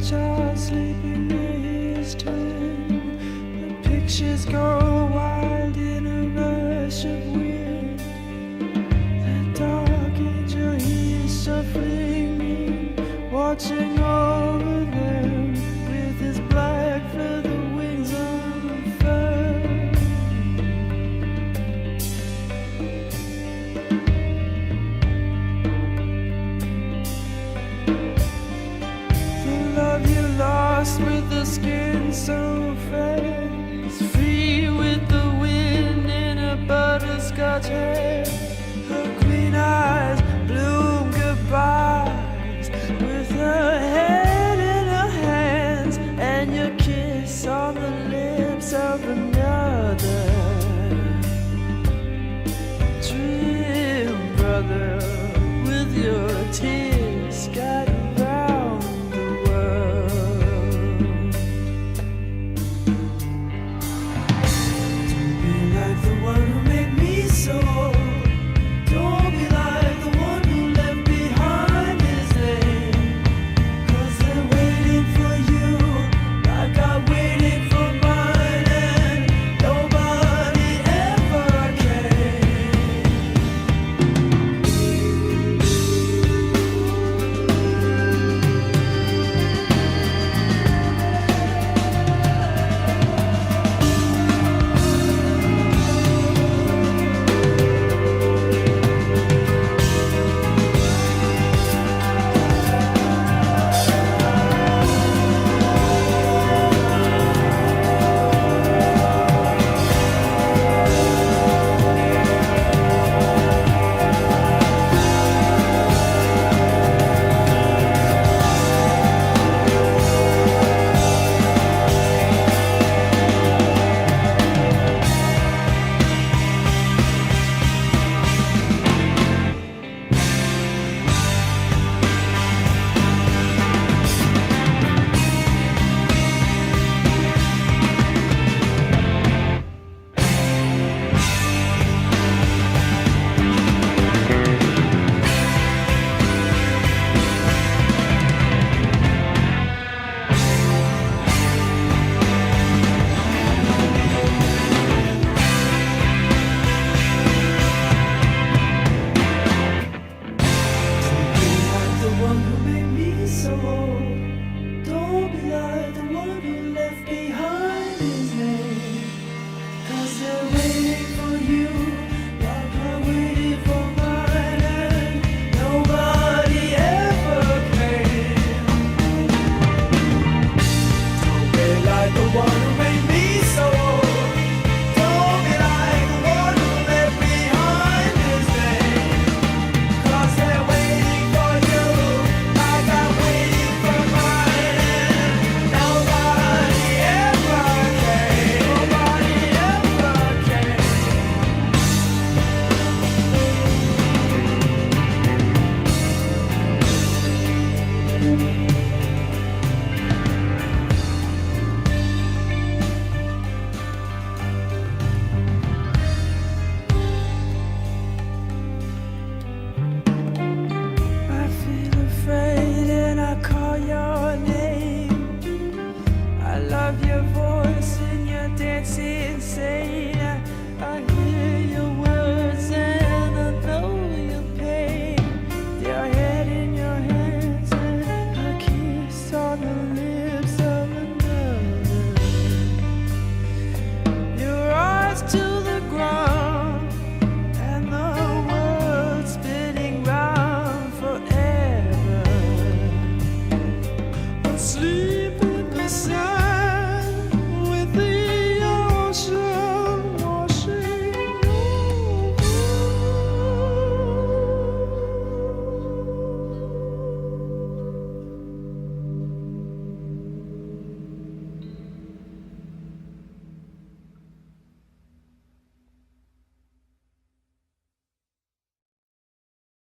child sleeping near his twin. The pictures go wild in a rush of wind. The dark angel he is shuffling in, watching over them with his black feather wings unfurled. The love you lost with the skin so fair is free with the wind in her butterscotch hair. Her green eyes bloom goodbyes with her head in her hands, and your kiss on the lips of another. Dream, brother, with your tears scattered round the world. Don't be like the one who made me so. Don't be like the one who left behind his name. 'Cause they're waiting for you like I waited for mine, and nobody ever came. Don't be like the one who left behind his name. 'Cause they're waiting for you like I waited for mine, and nobody ever came. Don't be like the one who made me so. Don't be like the one who left behind his name. 'Cause they're waiting for you like I waited for mine, and nobody ever came. Nobody ever came. I feel afraid and I call your name. I love your voice and your dancing insane. I hear your words and I know your pain. Your head in your hands and a kiss on the lips of another. Your eyes to the ground and the world spinning round forever. I'm sleeping beside